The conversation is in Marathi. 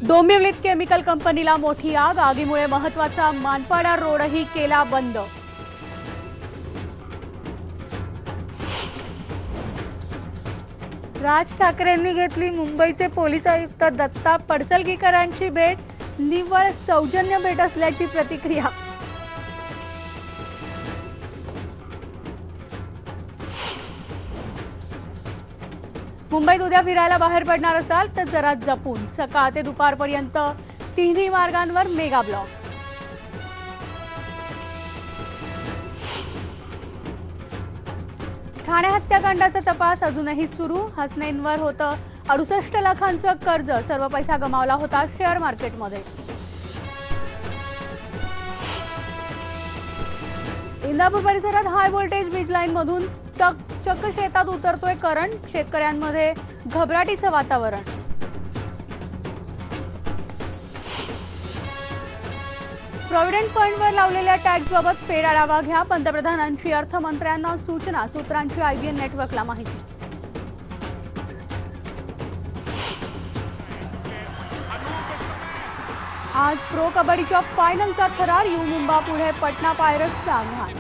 डोंबिवलीत केमिकल कंपनीला मोठी आग, आगीमुळे महत्त्वाचा मानपाडा रोडही केला बंद। राज ठाकरेंनी घेतली मुंबईचे पोलीस आयुक्त दत्ता पडसलगीकरांची भेट, निव्वळ सौजन्य भेट असल्याची प्रतिक्रिया। मुंबईत उद्या फिरायला बाहेर पडणार असाल तर जरा जपून, सकाळ ते दुपारपर्यंत तिन्ही मार्गांवर मेगा ब्लॉक। ठाणे हत्याकांडाचा तपास अजूनही सुरू, हसनैनवर होतं 68 लाखांचं कर्ज, सर्व पैसा गमावला होता शेअर मार्केटमध्ये। इंदापूर परिसरात हाय व्होल्टेज वीज लाईन मधून चक्क शेतात उतरतोय करंट, शेतकऱ्यांमध्ये घबराटीचं वातावरण। प्रॉव्हिडंट फंडवर लावलेल्या टॅक्सबाबत फेर आढावा घ्या, पंतप्रधानांची अर्थमंत्र्यांना सूचना, सूत्रांची आयबीएन नेटवर्कला माहिती। आज प्रो कबड्डीच्या फायनलचा थरार, यू मुंबा पुढे पटना पायरट्सचा आव्हान।